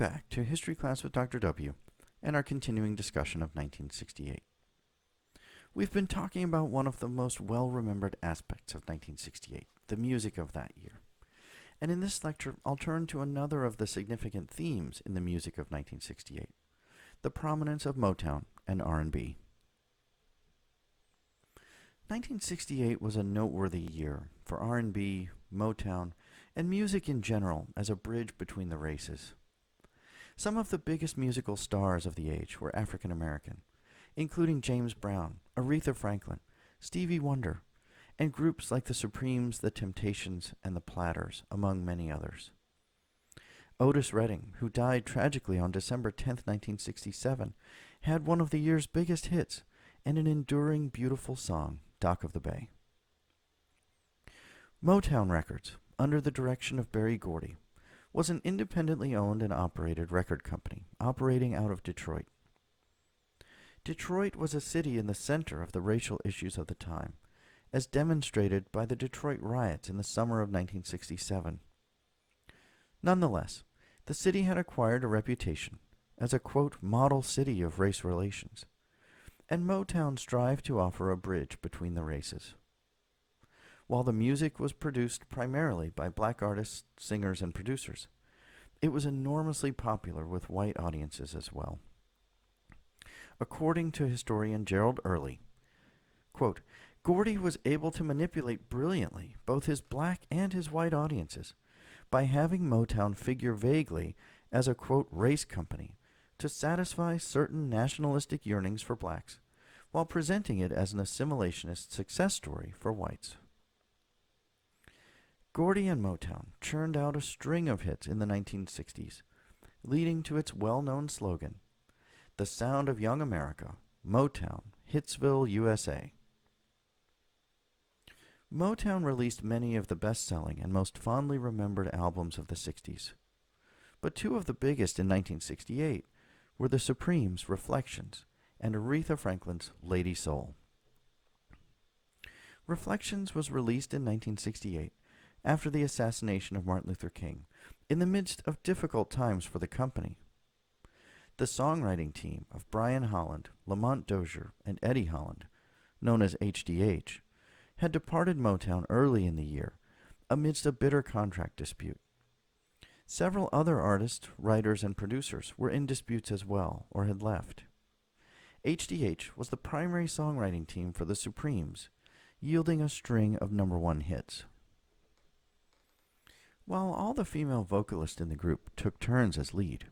back to History Class with Dr. W and our continuing discussion of 1968. We've been talking about one of the most well-remembered aspects of 1968, the music of that year. And in this lecture, I'll turn to another of the significant themes in the music of 1968, the prominence of Motown and R&B. 1968 was a noteworthy year for R&B, Motown, and music in general as a bridge between the races. Some of the biggest musical stars of the age were African American, including James Brown, Aretha Franklin, Stevie Wonder, and groups like the Supremes, the Temptations, and the Platters, among many others. Otis Redding, who died tragically on December 10, 1967, had one of the year's biggest hits and an enduring, beautiful song, Dock of the Bay. Motown Records, under the direction of Berry Gordy, was an independently owned and operated record company operating out of Detroit. Detroit was a city in the center of the racial issues of the time, as demonstrated by the Detroit riots in the summer of 1967. Nonetheless, the city had acquired a reputation as a, quote, model city of race relations, and Motown strived to offer a bridge between the races. While the music was produced primarily by black artists, singers, and producers, it was enormously popular with white audiences as well. According to historian Gerald Early, quote, Gordy was able to manipulate brilliantly both his black and his white audiences by having Motown figure vaguely as a, quote, race company to satisfy certain nationalistic yearnings for blacks, while presenting it as an assimilationist success story for whites. Gordy and Motown churned out a string of hits in the 1960s, leading to its well-known slogan, "The sound of young America, Motown, Hitsville, USA." Motown released many of the best-selling and most fondly remembered albums of the 60s, but two of the biggest in 1968 were the Supremes' Reflections and Aretha Franklin's Lady Soul. Reflections was released in 1968 after the assassination of Martin Luther King, in the midst of difficult times for the company. The songwriting team of Brian Holland, Lamont Dozier, and Eddie Holland, known as HDH, had departed Motown early in the year amidst a bitter contract dispute. Several other artists, writers, and producers were in disputes as well, or had left. HDH was the primary songwriting team for the Supremes, yielding a string of #1 hits. While all the female vocalists in the group took turns as lead,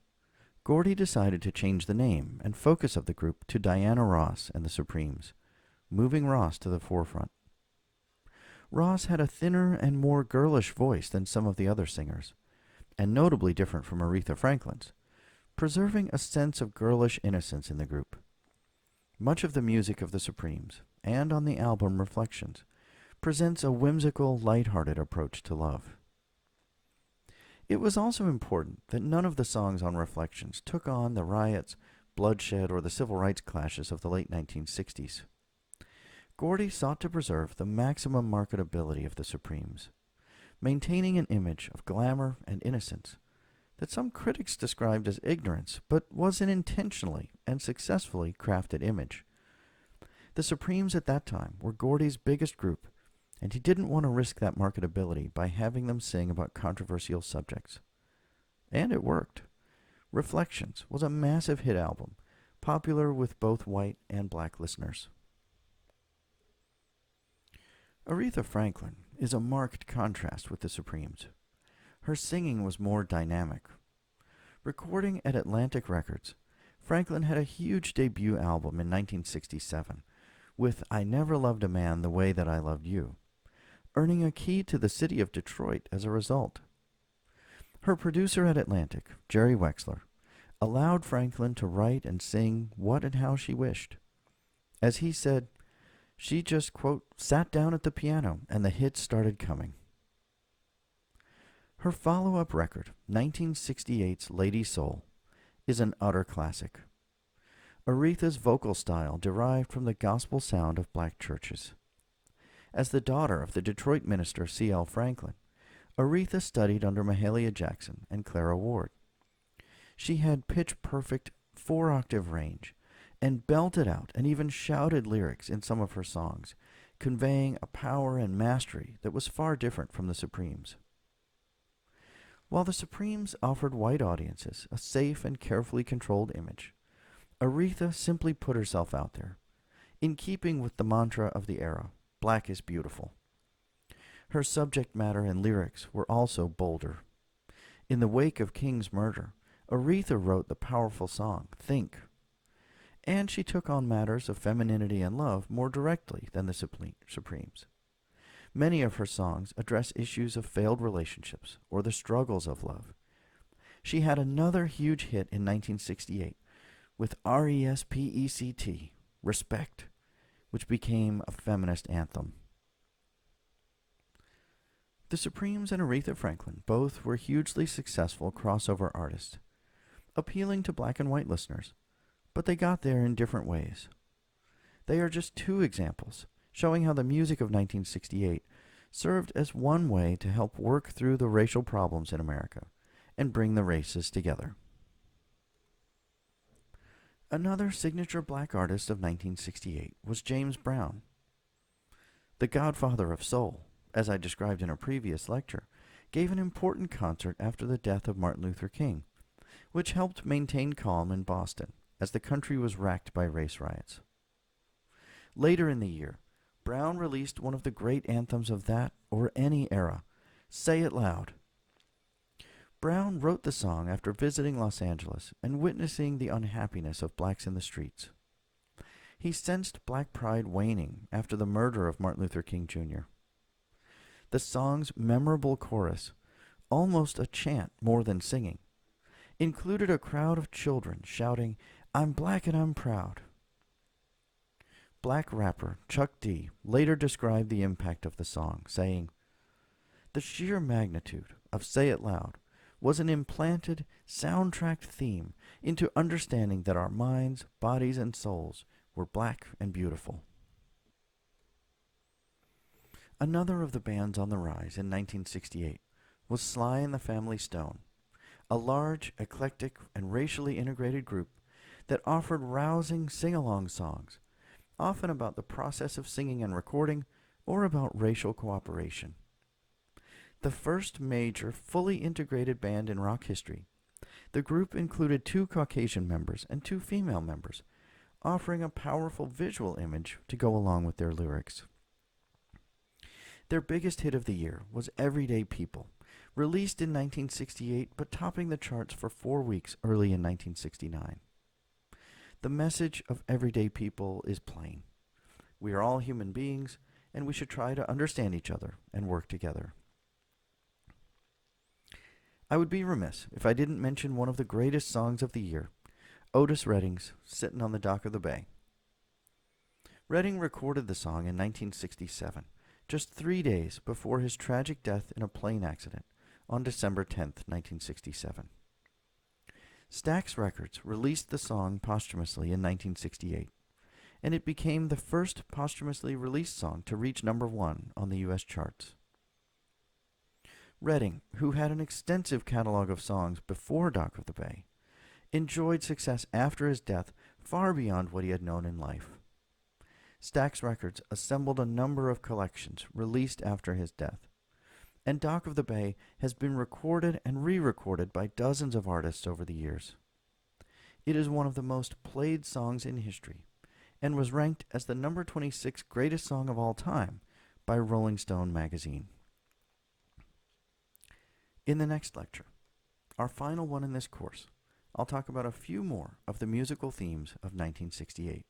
Gordy decided to change the name and focus of the group to Diana Ross and the Supremes, moving Ross to the forefront. Ross had a thinner and more girlish voice than some of the other singers, and notably different from Aretha Franklin's, preserving a sense of girlish innocence in the group. Much of the music of the Supremes, and on the album Reflections, presents a whimsical, light-hearted approach to love. It was also important that none of the songs on Reflections took on the riots, bloodshed, or the civil rights clashes of the late 1960s. Gordy sought to preserve the maximum marketability of the Supremes, maintaining an image of glamour and innocence that some critics described as ignorance, but was an intentionally and successfully crafted image. The Supremes at that time were Gordy's biggest group, and he didn't want to risk that marketability by having them sing about controversial subjects. And it worked. Reflections was a massive hit album, popular with both white and black listeners. Aretha Franklin is a marked contrast with the Supremes. Her singing was more dynamic. Recording at Atlantic Records, Franklin had a huge debut album in 1967 with I Never Loved a Man the Way That I Loved You, earning a key to the city of Detroit as a result. Her producer at Atlantic, Jerry Wexler, allowed Franklin to write and sing what and how she wished. As he said, she just, quote, sat down at the piano and the hits started coming. Her follow-up record, 1968's Lady Soul, is an utter classic. Aretha's vocal style derived from the gospel sound of black churches. As the daughter of the Detroit minister C.L. Franklin, Aretha studied under Mahalia Jackson and Clara Ward. She had pitch-perfect four-octave range and belted out and even shouted lyrics in some of her songs, conveying a power and mastery that was far different from the Supremes. While the Supremes offered white audiences a safe and carefully controlled image, Aretha simply put herself out there, in keeping with the mantra of the era, "Black is beautiful." Her subject matter and lyrics were also bolder. In the wake of King's murder, Aretha wrote the powerful song, "Think," and she took on matters of femininity and love more directly than the Supremes. Many of her songs address issues of failed relationships or the struggles of love. She had another huge hit in 1968 with RESPECT, Respect, which became a feminist anthem. The Supremes and Aretha Franklin both were hugely successful crossover artists, appealing to black and white listeners, but they got there in different ways. They are just two examples, showing how the music of 1968 served as one way to help work through the racial problems in America and bring the races together. Another signature black artist of 1968 was James Brown. The godfather of soul, as I described in a previous lecture, gave an important concert after the death of Martin Luther King, which helped maintain calm in Boston as the country was racked by race riots. Later in the year, Brown released one of the great anthems of that or any era, "Say It Loud." Brown wrote the song after visiting Los Angeles and witnessing the unhappiness of blacks in the streets. He sensed black pride waning after the murder of Martin Luther King Jr. The song's memorable chorus, almost a chant more than singing, included a crowd of children shouting, "I'm black and I'm proud." Black rapper Chuck D later described the impact of the song, saying, "The sheer magnitude of Say It Loud was an implanted, soundtracked theme into understanding that our minds, bodies, and souls were black and beautiful." Another of the bands on the rise in 1968 was Sly and the Family Stone, a large, eclectic, and racially integrated group that offered rousing sing-along songs, often about the process of singing and recording or about racial cooperation. The first major, fully integrated band in rock history, the group included 2 Caucasian members and 2 female members, offering a powerful visual image to go along with their lyrics. Their biggest hit of the year was "Everyday People," released in 1968 but topping the charts for 4 weeks early in 1969. The message of Everyday People is plain. We are all human beings, and we should try to understand each other and work together. I would be remiss if I didn't mention one of the greatest songs of the year, Otis Redding's "Sittin' on the Dock of the Bay." Redding recorded the song in 1967, just 3 days before his tragic death in a plane accident on December 10, 1967. Stax Records released the song posthumously in 1968, and it became the first posthumously released song to reach #1 on the U.S. charts. Redding, who had an extensive catalog of songs before Dock of the Bay, enjoyed success after his death far beyond what he had known in life. Stax Records assembled a number of collections released after his death, and Dock of the Bay has been recorded and re-recorded by dozens of artists over the years. It is one of the most played songs in history, and was ranked as the number 26 greatest song of all time by Rolling Stone magazine. In the next lecture, our final one in this course, I'll talk about a few more of the musical themes of 1968.